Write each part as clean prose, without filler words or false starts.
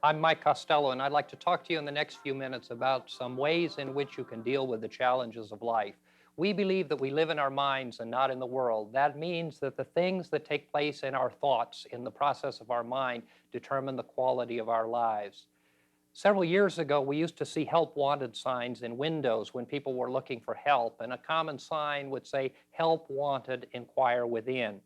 I'm Mike Costello, and I'd like to talk to you in the next few minutes about some ways in which you can deal with the challenges of life. We believe that we live in our minds and not in the world. That means that the things that take place in our thoughts, in the process of our mind, determine the quality of our lives. Several years ago, we used to see help wanted signs in windows when people were looking for help, and a common sign would say, "Help wanted, inquire within."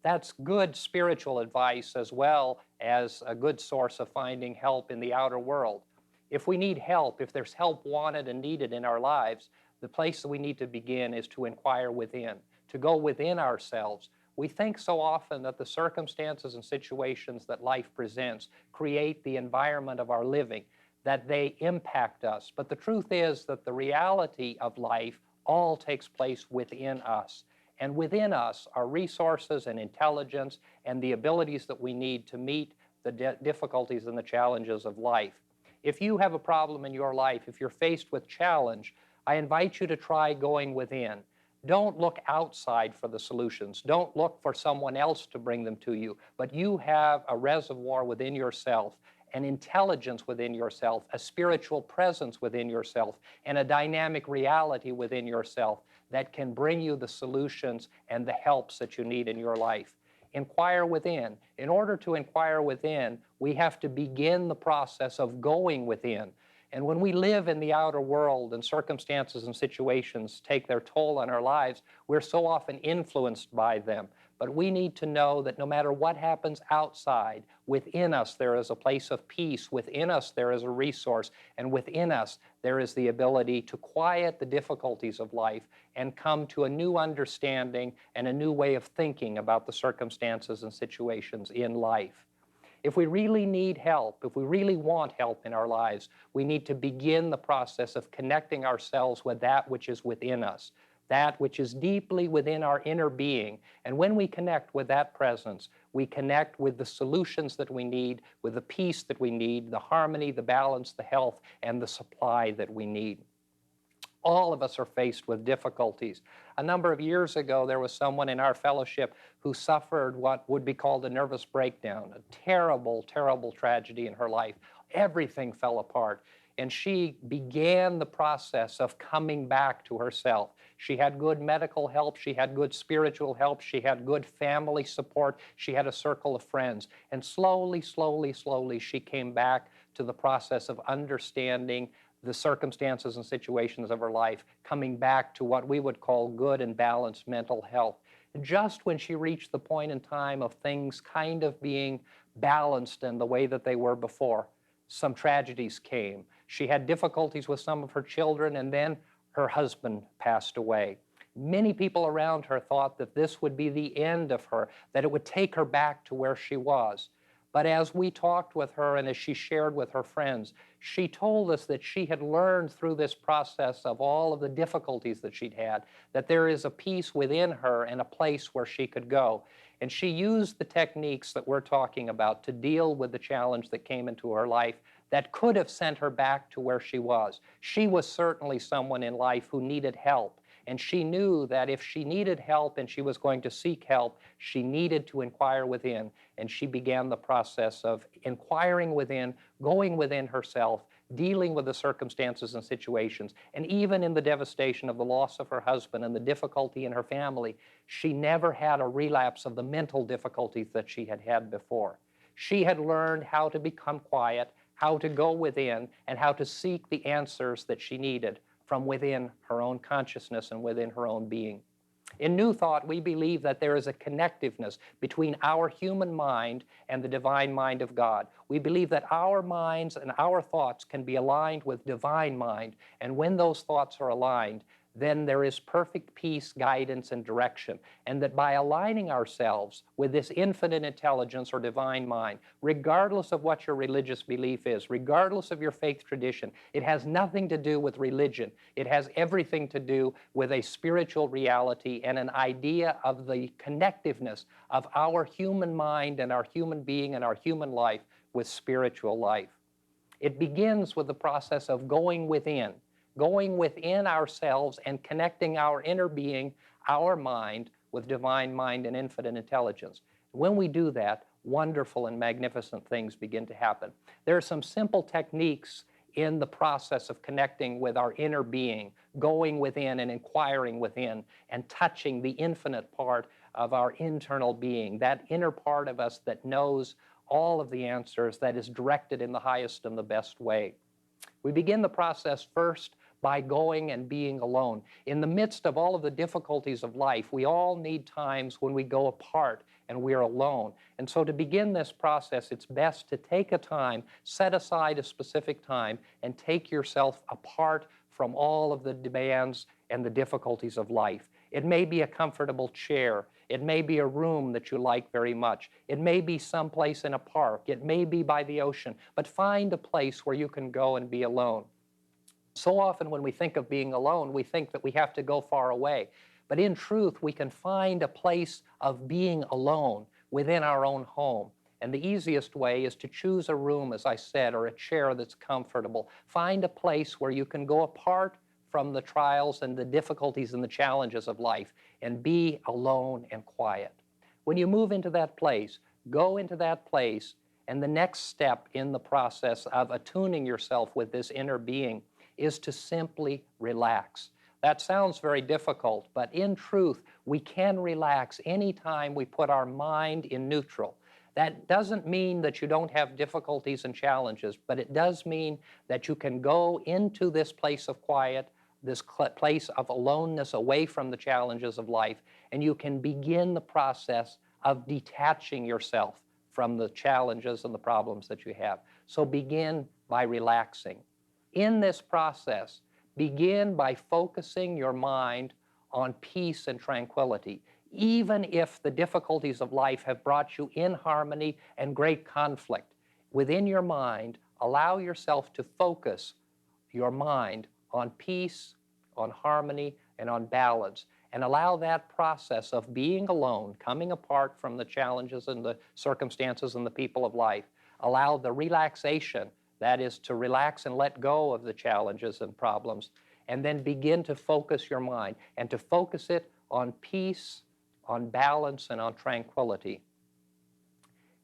That's good spiritual advice as well as a good source of finding help in the outer world. If we need help, if there's help wanted and needed in our lives, the place that we need to begin is to inquire within, to go within ourselves. We think so often that the circumstances and situations that life presents create the environment of our living, that they impact us. But the truth is that the reality of life all takes place within us. And within us are resources and intelligence and the abilities that we need to meet the difficulties and the challenges of life. If you have a problem in your life, if you're faced with challenge, I invite you to try going within. Don't look outside for the solutions. Don't look for someone else to bring them to you, but you have a reservoir within yourself, an intelligence within yourself, a spiritual presence within yourself, and a dynamic reality within yourself that can bring you the solutions and the helps that you need in your life. Inquire within. In order to inquire within, we have to begin the process of going within. And when we live in the outer world and circumstances and situations take their toll on our lives, we're so often influenced by them. But we need to know that no matter what happens outside, within us there is a place of peace, within us there is a resource, and within us there is the ability to quiet the difficulties of life and come to a new understanding and a new way of thinking about the circumstances and situations in life. If we really need help, if we really want help in our lives, we need to begin the process of connecting ourselves with that which is within us, that which is deeply within our inner being. And when we connect with that presence, we connect with the solutions that we need, with the peace that we need, the harmony, the balance, the health, and the supply that we need. All of us are faced with difficulties. A number of years ago, there was someone in our fellowship who suffered what would be called a nervous breakdown, a terrible, terrible tragedy in her life. Everything fell apart, and she began the process of coming back to herself. She had good medical help, she had good spiritual help, she had good family support, she had a circle of friends. And slowly, slowly, slowly, she came back to the process of understanding the circumstances and situations of her life, coming back to what we would call good and balanced mental health. Just when she reached the point in time of things kind of being balanced in the way that they were before, some tragedies came. She had difficulties with some of her children, and then her husband passed away. Many people around her thought that this would be the end of her, that it would take her back to where she was. But as we talked with her and as she shared with her friends, she told us that she had learned through this process of all of the difficulties that she'd had, that there is a peace within her and a place where she could go. And she used the techniques that we're talking about to deal with the challenge that came into her life that could have sent her back to where she was. She was certainly someone in life who needed help. And she knew that if she needed help and she was going to seek help, she needed to inquire within. And she began the process of inquiring within, going within herself, dealing with the circumstances and situations. And even in the devastation of the loss of her husband and the difficulty in her family, she never had a relapse of the mental difficulties that she had had before. She had learned how to become quiet, how to go within, and how to seek the answers that she needed from within her own consciousness and within her own being. In New Thought, we believe that there is a connectiveness between our human mind and the divine mind of God. We believe that our minds and our thoughts can be aligned with divine mind, and when those thoughts are aligned, then there is perfect peace, guidance, and direction. And that by aligning ourselves with this infinite intelligence or divine mind, regardless of what your religious belief is, regardless of your faith tradition, it has nothing to do with religion. It has everything to do with a spiritual reality and an idea of the connectiveness of our human mind and our human being and our human life with spiritual life. It begins with the process of going within ourselves and connecting our inner being, our mind, with divine mind and infinite intelligence. When we do that, wonderful and magnificent things begin to happen. There are some simple techniques in the process of connecting with our inner being, going within and inquiring within and touching the infinite part of our internal being, that inner part of us that knows all of the answers, that is directed in the highest and the best way. We begin the process first by going and being alone. In the midst of all of the difficulties of life, we all need times when we go apart and we're alone. And so to begin this process, it's best to take a time, set aside a specific time, and take yourself apart from all of the demands and the difficulties of life. It may be a comfortable chair. It may be a room that you like very much. It may be someplace in a park. It may be by the ocean. But find a place where you can go and be alone. So often when we think of being alone, we think that we have to go far away. But in truth, we can find a place of being alone within our own home. And the easiest way is to choose a room, as I said, or a chair that's comfortable. Find a place where you can go apart from the trials and the difficulties and the challenges of life and be alone and quiet. When you move into that place, go into that place, and the next step in the process of attuning yourself with this inner being is to simply relax. That sounds very difficult, but in truth, we can relax anytime we put our mind in neutral. That doesn't mean that you don't have difficulties and challenges, but it does mean that you can go into this place of quiet, this place of aloneness away from the challenges of life, and you can begin the process of detaching yourself from the challenges and the problems that you have. So begin by relaxing. In this process, begin by focusing your mind on peace and tranquility. Even if the difficulties of life have brought you in harmony and great conflict, within your mind, allow yourself to focus your mind on peace, on harmony, and on balance. And allow that process of being alone, coming apart from the challenges and the circumstances and the people of life, allow the relaxation, that is to relax and let go of the challenges and problems, and then begin to focus your mind and to focus it on peace, on balance, and on tranquility.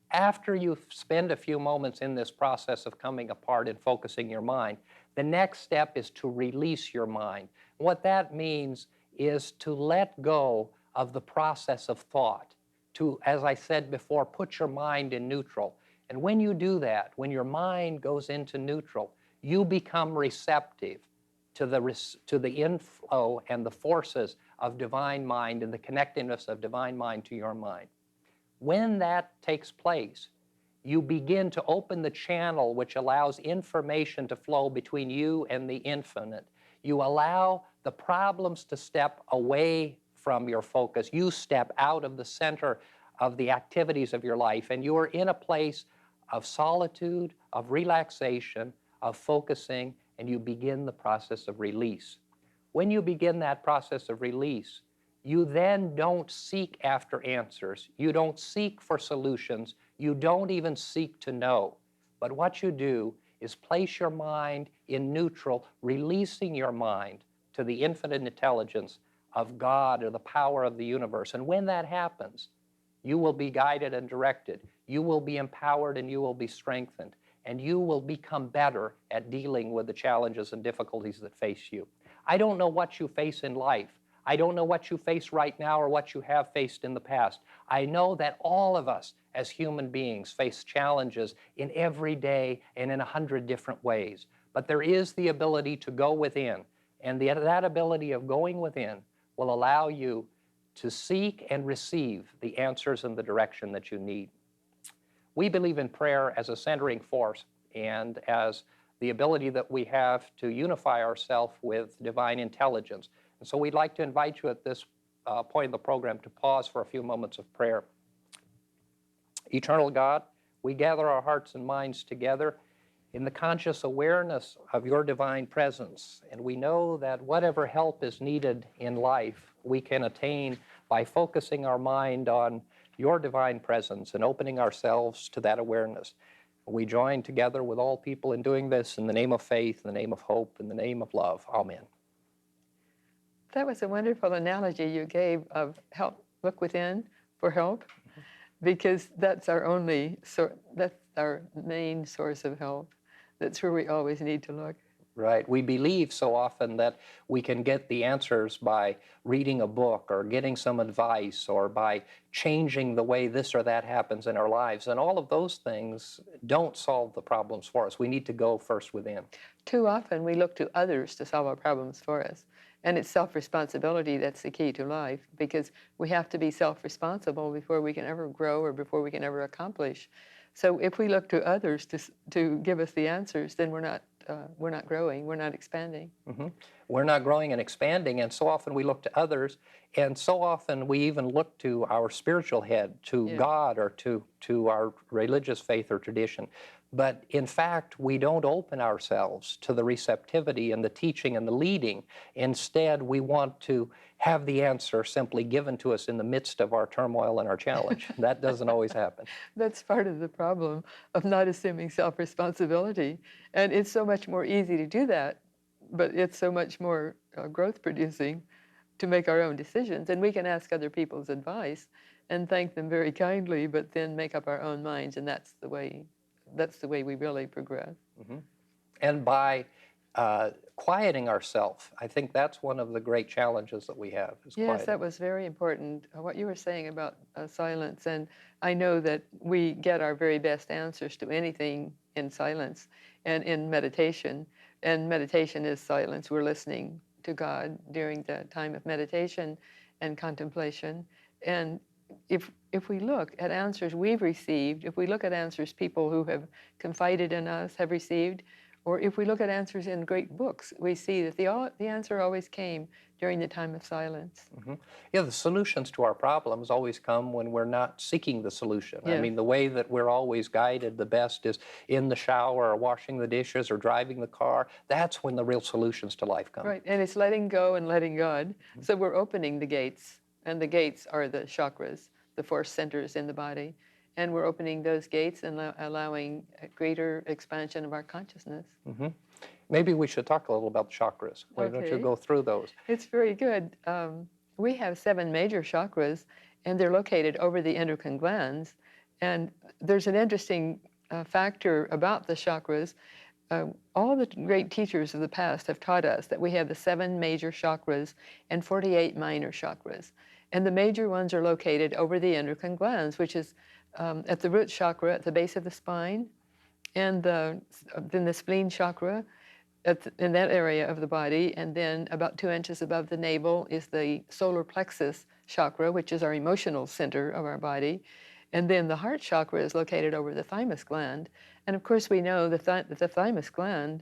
After you spend a few moments in this process of coming apart and focusing your mind, the next step is to release your mind. What that means is to let go of the process of thought, to, as I said before, put your mind in neutral. And when you do that, when your mind goes into neutral, you become receptive to the inflow and the forces of divine mind and the connectedness of divine mind to your mind. When that takes place, you begin to open the channel which allows information to flow between you and the infinite. You allow the problems to step away from your focus. You step out of the center of the activities of your life, and you are in a place of solitude, of relaxation, of focusing, and you begin the process of release. When you begin that process of release, you then don't seek after answers. You don't seek for solutions. You don't even seek to know. But what you do is place your mind in neutral, releasing your mind to the infinite intelligence of God or the power of the universe. And when that happens, you will be guided and directed. You will be empowered and you will be strengthened. And you will become better at dealing with the challenges and difficulties that face you. I don't know what you face in life. I don't know what you face right now or what you have faced in the past. I know that all of us as human beings face challenges in every day and in 100 different ways. But there is the ability to go within, and that ability of going within will allow you to seek and receive the answers and the direction that you need. We believe in prayer as a centering force and as the ability that we have to unify ourselves with divine intelligence. And so we'd like to invite you at this point in the program to pause for a few moments of prayer. Eternal God, we gather our hearts and minds together in the conscious awareness of your divine presence. And we know that whatever help is needed in life, we can attain by focusing our mind on your divine presence and opening ourselves to that awareness. We join together with all people in doing this in the name of faith, in the name of hope, in the name of love. Amen. That was a wonderful analogy you gave of help, look within for help. because that's our only that's our main source of health. That's where we always need to look. Right. We believe so often that we can get the answers by reading a book or getting some advice or by changing the way this or that happens in our lives. And all of those things don't solve the problems for us. We need to go first within. Too often we look to others to solve our problems for us. And it's self-responsibility that's the key to life, because we have to be self-responsible before we can ever grow or before we can ever accomplish. So if we look to others to give us the answers, then we're not growing, we're not expanding. Mm-hmm. We're not growing and expanding, and so often we look to others, and so often we even look to our spiritual head, to God, or to our religious faith or tradition. But in fact, we don't open ourselves to the receptivity and the teaching and the leading. Instead, we want to have the answer simply given to us in the midst of our turmoil and our challenge. That doesn't always happen. That's part of the problem of not assuming self-responsibility. And it's so much more easy to do that, but it's so much more growth-producing to make our own decisions. And we can ask other people's advice and thank them very kindly, but then make up our own minds, and that's the way we really progress. Mm-hmm. And by quieting ourselves, I think that's one of the great challenges that we have. Yes, that was very important, what you were saying about silence. And I know that we get our very best answers to anything in silence and in meditation. And meditation is silence. We're listening to God during the time of meditation and contemplation. And if we look at answers we've received, if we look at answers people who have confided in us have received, or if we look at answers in great books, we see that the answer always came during the time of silence. Mm-hmm. Yeah, the solutions to our problems always come when we're not seeking the solution. Yes. I mean, the way that we're always guided the best is in the shower or washing the dishes or driving the car. That's when the real solutions to life come. Right, and it's letting go and letting God. Mm-hmm. So we're opening the gates, and the gates are the chakras, the 4 centers in the body. And we're opening those gates and allowing a greater expansion of our consciousness. Mm-hmm. Maybe we should talk a little about the chakras. Why don't you go through those? It's very good. We have 7 major chakras, and they're located over the endocrine glands. And there's an interesting factor about the chakras. All the great teachers of the past have taught us that we have the 7 major chakras and 48 minor chakras. And the major ones are located over the endocrine glands, which is at the root chakra, at the base of the spine, and then the spleen chakra in that area of the body, and then about 2 inches above the navel is the solar plexus chakra, which is our emotional center of our body, and then the heart chakra is located over the thymus gland. And of course we know that the thymus gland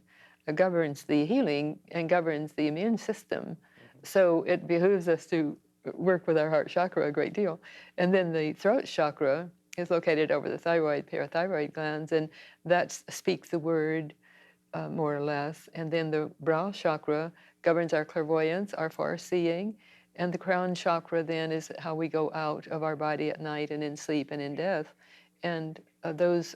governs the healing and governs the immune system, so it behooves us to work with our heart chakra a great deal. And then the throat chakra is located over the parathyroid glands, and that speaks the word more or less. And then the brow chakra governs our clairvoyance, our far-seeing, and the crown chakra then is how we go out of our body at night and in sleep and in death. And those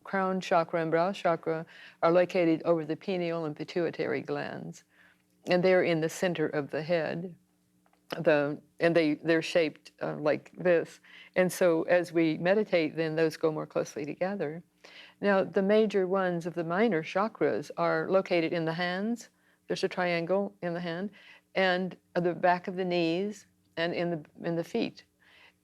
crown chakra and brow chakra are located over the pineal and pituitary glands, and they're in the center of the head. They're shaped like this. And so as we meditate, then those go more closely together. Now, the major ones of the minor chakras are located in the hands. There's a triangle in the hand, and at the back of the knees, and in the feet.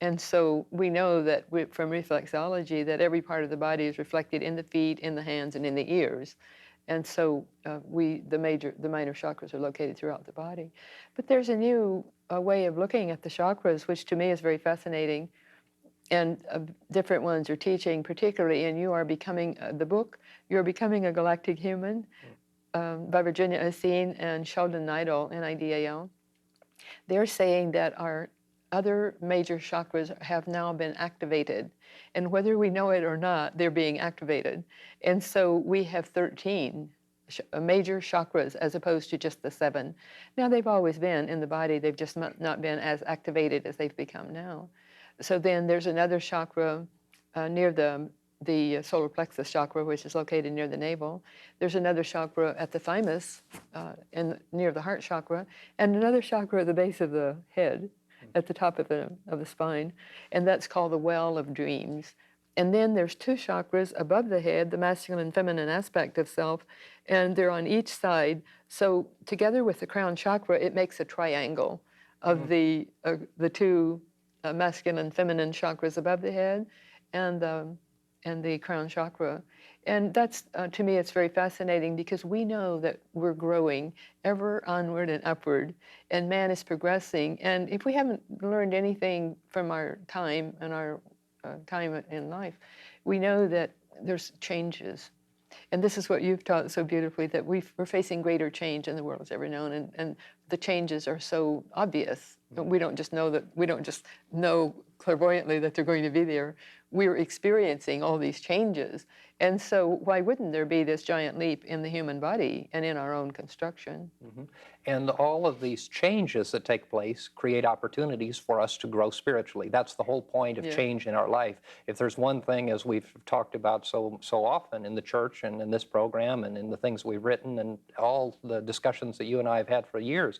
And so we know that from reflexology that every part of the body is reflected in the feet, in the hands, and in the ears. And so the minor chakras are located throughout the body. But there's a new way of looking at the chakras, which to me is very fascinating. And different ones are teaching, particularly in You Are Becoming, the book, You're Becoming a Galactic Human, by Virginia Essene and Sheldon Neidel, NIDAL. They're saying that our other major chakras have now been activated. And whether we know it or not, they're being activated. And so we have 13 major chakras as opposed to just the 7. Now, they've always been in the body. They've just not been as activated as they've become now. So then there's another chakra near the solar plexus chakra, which is located near the navel. There's another chakra at the thymus near the heart chakra, and another chakra at the base of the head. at the top of the spine, and that's called the well of dreams. And then there's two chakras above the head, the masculine and feminine aspect of self, and they're on each side. So together with the crown chakra, it makes a triangle of the two masculine and feminine chakras above the head, and the crown chakra. And that's, to me, it's very fascinating because we know that we're growing ever onward and upward, and man is progressing. And if we haven't learned anything from our time and our time in life, we know that there's changes. And this is what you've taught so beautifully, that we're facing greater change than the world has ever known. And the changes are so obvious. We don't just know clairvoyantly that they're going to be there. We're experiencing all these changes. And so why wouldn't there be this giant leap in the human body and in our own construction? And all of these changes that take place create opportunities for us to grow spiritually. That's the whole point of change in our life. If there's one thing, as we've talked about so often in the church and in this program and in the things we've written and all the discussions that you and I have had for years,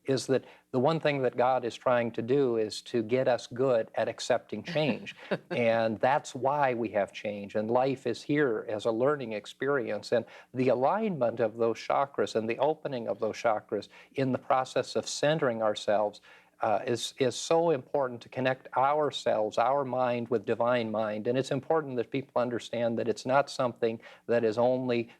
is that the one thing that God is trying to do is to get us good at accepting change. And that's why we have change. And life is here as a learning experience. And the alignment of those chakras and the opening of those chakras in the process of centering ourselves is so important to connect ourselves, our mind, with divine mind. And it's important that people understand that it's not something that is only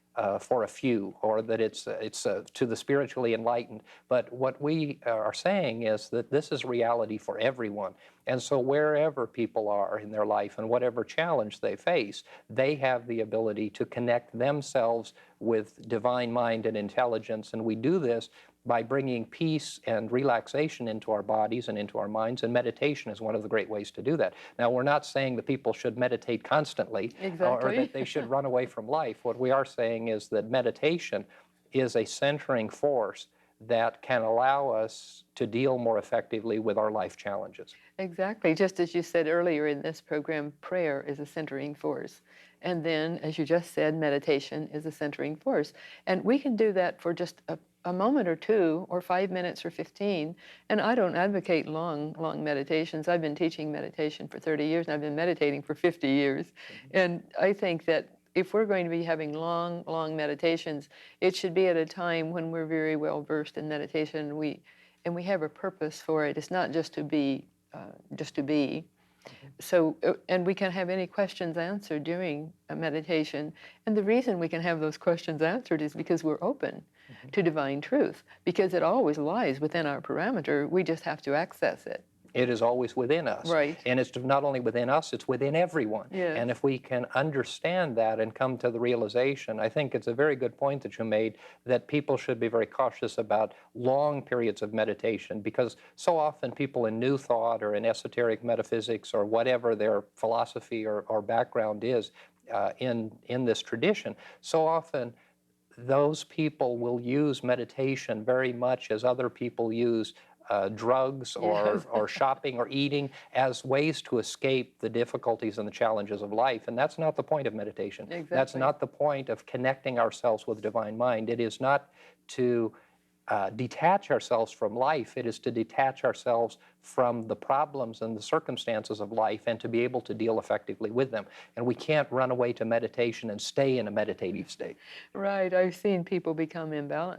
for a few, or that it's to the spiritually enlightened. But what we are saying is that this is reality for everyone. And so wherever people are in their life and whatever challenge they face, they have the ability to connect themselves with divine mind and intelligence. And we do this by bringing peace and relaxation into our bodies and into our minds, and meditation is one of the great ways to do that. Now, we're not saying that people should meditate constantly or that they should run away from life. What we are saying is that meditation is a centering force that can allow us to deal more effectively with our life challenges. Exactly. Just as you said earlier in this program, prayer is a centering force. And then, as you just said, meditation is a centering force. And we can do that for just a moment or two, or 5 minutes or 15. And I don't advocate long meditations. I've been teaching meditation for 30 years, and I've been meditating for 50 years. And I think that if we're going to be having long meditations, it should be at a time when we're very well versed in meditation, and we have a purpose for it. It's not just to be, So, and we can have any questions answered during a meditation. And the reason we can have those questions answered is because we're open to divine truth, because it always lies within our parameter. We just have to access it. It is always within us. Right. And it's not only within us, it's within everyone. Yes. And if we can understand that and come to the realization, I think it's a very good point that you made, that people should be very cautious about long periods of meditation, because so often people in New Thought or in esoteric metaphysics or whatever their philosophy or background is in this tradition, so often those people will use meditation very much as other people use drugs or shopping or eating, as ways to escape the difficulties and the challenges of life. And that's not the point of meditation. Exactly. That's not the point of connecting ourselves with divine mind. It is not to detach ourselves from life. It is to detach ourselves from the problems and the circumstances of life, and to be able to deal effectively with them. And we can't run away to meditation and stay in a meditative state. Right. I've seen people become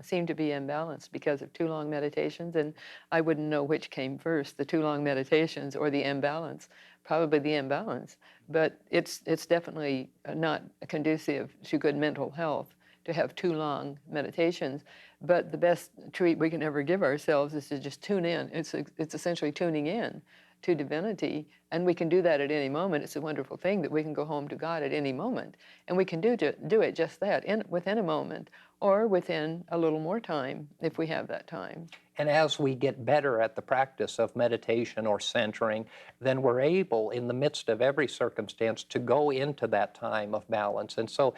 seem to be imbalanced because of too long meditations, and I wouldn't know which came first, the too long meditations or the imbalance. Probably the imbalance, but it's definitely not conducive to good mental health to have too long meditations. But the best treat we can ever give ourselves is to just tune in. It's essentially tuning in to divinity, and we can do that at any moment. It's a wonderful thing that we can go home to God at any moment, and we can do it just that, within a moment, or within a little more time if we have that time. And as we get better at the practice of meditation or centering, then we're able, in the midst of every circumstance, to go into that time of balance. And so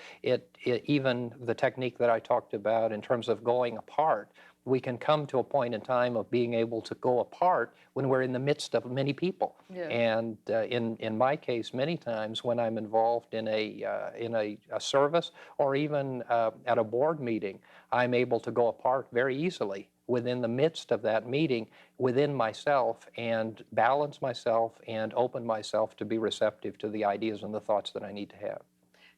even the technique that I talked about in terms of going apart, we can come to a point in time of being able to go apart when we're in the midst of many people. Yeah. And in my case, many times when I'm involved in a service, or even at a board meeting, I'm able to go apart very easily within the midst of that meeting within myself and balance myself and open myself to be receptive to the ideas and the thoughts that I need to have.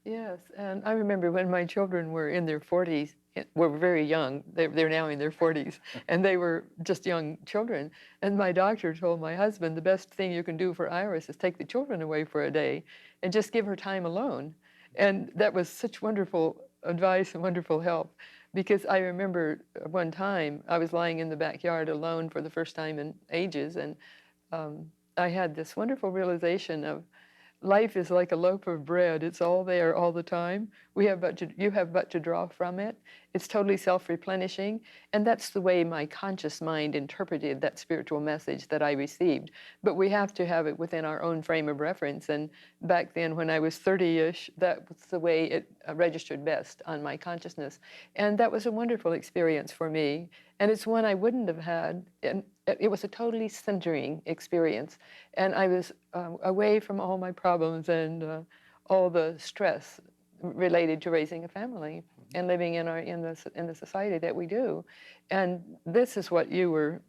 Yes, and I remember when my children were in their 40s, were very young, they're now in their 40s, and they were just young children. And my doctor told my husband, the best thing you can do for Iris is take the children away for a day and just give her time alone. And that was such wonderful advice and wonderful help, because I remember one time I was lying in the backyard alone for the first time in ages, and I had this wonderful realization of life is like a loaf of bread. It's all there all the time. You have but to draw from it. It's totally self-replenishing. And that's the way my conscious mind interpreted that spiritual message that I received. But we have to have it within our own frame of reference. And back then, when I was 30-ish, that was the way it registered best on my consciousness. And that was a wonderful experience for me. And it's one I wouldn't have had. And it was a totally centering experience. And I was away from all my problems and all the stress related to raising a family and living in the society that we do. And this is what you were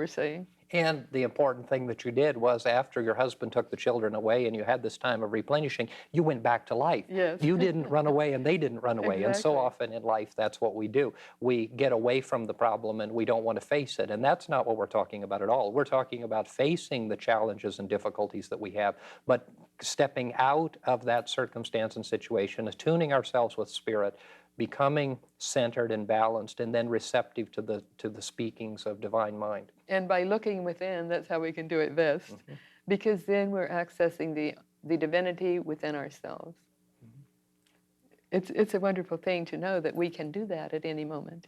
saying. And the important thing that you did was, after your husband took the children away and you had this time of replenishing, you went back to life. Yes. You didn't run away and they didn't run away. Exactly. And so often in life, that's what we do. We get away from the problem and we don't want to face it. And that's not what we're talking about at all. We're talking about facing the challenges and difficulties that we have, but stepping out of that circumstance and situation, attuning ourselves with Spirit, becoming centered and balanced, and then receptive to the speakings of divine mind. And by looking within, that's how we can do it best, mm-hmm. because then we're accessing the divinity within ourselves. Mm-hmm. It's a wonderful thing to know that we can do that at any moment.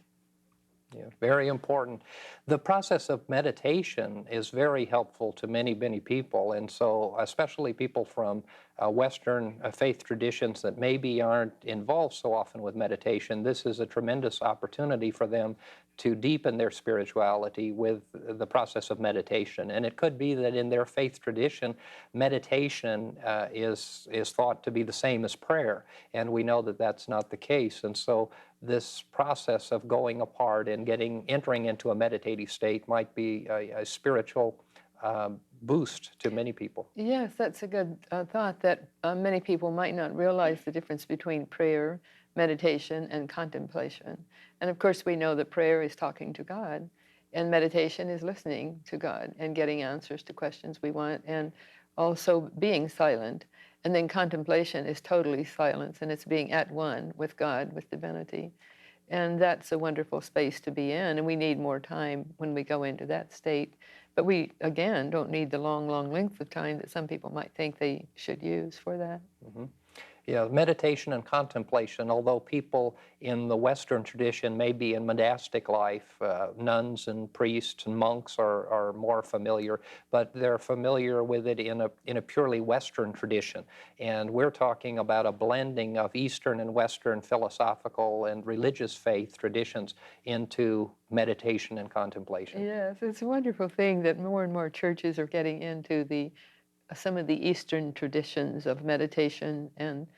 Yeah, very important. The process of meditation is very helpful to many, many people, and so especially people from Western faith traditions that maybe aren't involved so often with meditation, this is a tremendous opportunity for them to deepen their spirituality with the process of meditation. And it could be that in their faith tradition, meditation is thought to be the same as prayer, and we know that that's not the case. And so this process of going apart and entering into a meditative state might be a spiritual boost to many people. Yes, that's a good thought, that many people might not realize the difference between prayer, meditation, and contemplation. And of course, we know that prayer is talking to God, and meditation is listening to God and getting answers to questions we want, and also being silent. And then contemplation is totally silence, and it's being at one with God, with divinity. And that's a wonderful space to be in, and we need more time when we go into that state. But we, again, don't need the long, long length of time that some people might think they should use for that. Mm-hmm. Yeah, meditation and contemplation, although people in the Western tradition may be in monastic life, nuns and priests and monks are more familiar, but they're familiar with it in a purely Western tradition. And we're talking about a blending of Eastern and Western philosophical and religious faith traditions into meditation and contemplation. Yes, it's a wonderful thing that more and more churches are getting into some of the Eastern traditions of meditation and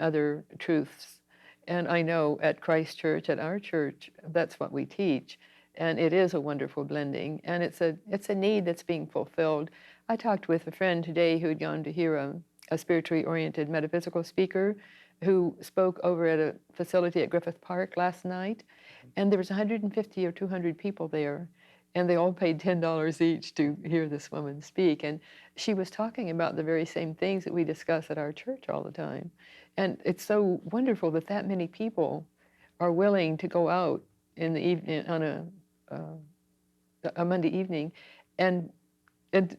other truths. And I know at Christ Church, at our church, that's what we teach. And it is a wonderful blending. And it's a need that's being fulfilled. I talked with a friend today who had gone to hear a spiritually oriented metaphysical speaker who spoke over at a facility at Griffith Park last night. And there was 150 or 200 people there. And they all paid $10 each to hear this woman speak. And she was talking about the very same things that we discuss at our church all the time. And it's so wonderful that that many people are willing to go out in the evening on a Monday evening and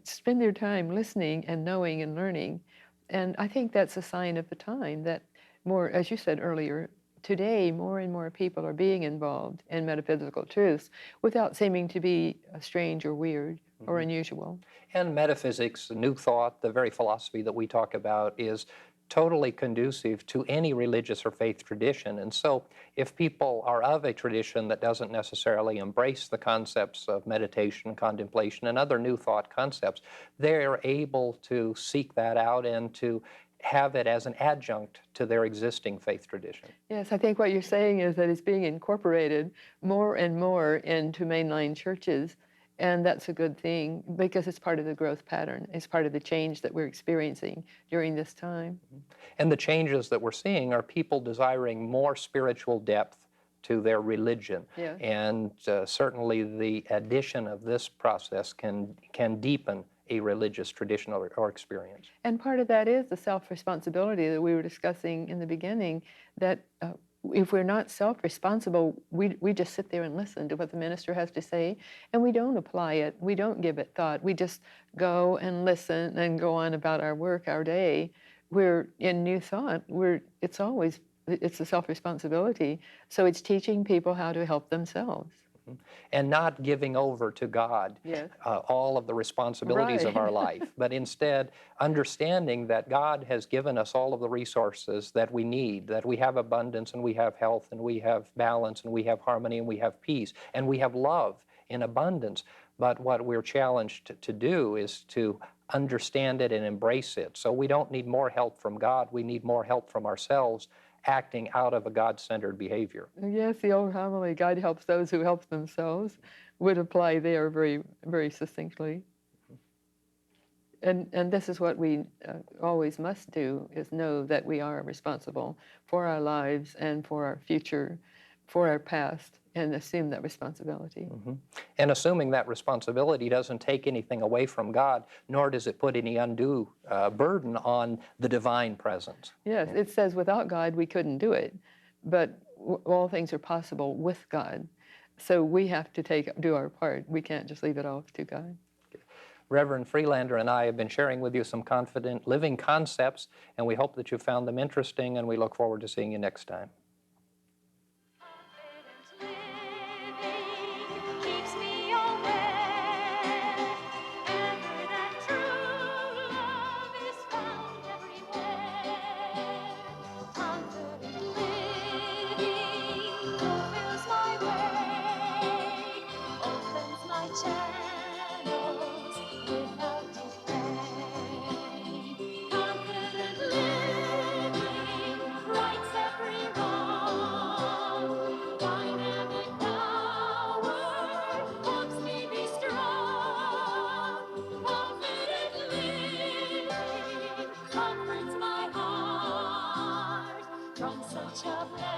spend their time listening and knowing and learning. And I think that's a sign of the time that more, as you said earlier, today, more and more people are being involved in metaphysical truths without seeming to be strange or weird or unusual. And metaphysics, New Thought, the very philosophy that we talk about, is totally conducive to any religious or faith tradition. And so if people are of a tradition that doesn't necessarily embrace the concepts of meditation, contemplation, and other New Thought concepts, they're able to seek that out and to have it as an adjunct to their existing faith tradition. Yes, I think what you're saying is that it's being incorporated more and more into mainline churches, and that's a good thing because it's part of the growth pattern. It's part of the change that we're experiencing during this time. And the changes that we're seeing are people desiring more spiritual depth to their religion. Yes. And certainly the addition of this process can deepen a religious tradition or experience. And part of that is the self-responsibility that we were discussing in the beginning, that if we're not self-responsible, we just sit there and listen to what the minister has to say, and we don't apply it. We don't give it thought. We just go and listen and go on about our work, our day. We're in New Thought. It's a self-responsibility. So it's teaching people how to help themselves. And not giving over to God Yes. all of the responsibilities of our Right. life, but instead understanding that God has given us all of the resources that we need, that we have abundance and we have health and we have balance and we have harmony and we have peace and we have love in abundance. But what we're challenged to do is to understand it and embrace it. So we don't need more help from God, we need more help from ourselves, acting out of a God-centered behavior. Yes, the old homily, God helps those who help themselves, would apply there very, very succinctly. And this is what we always must do, is know that we are responsible for our lives and for our future, for our past, and assume that responsibility. And assuming that responsibility doesn't take anything away from God, nor does it put any undue burden on the divine presence. Yes, it says without God we couldn't do it, but all things are possible with God. So we have to do our part. We can't just leave it off to God. Reverend Freelander and I have been sharing with you some confident living concepts, and we hope that you found them interesting, and we look forward to seeing you next time. From such a blessed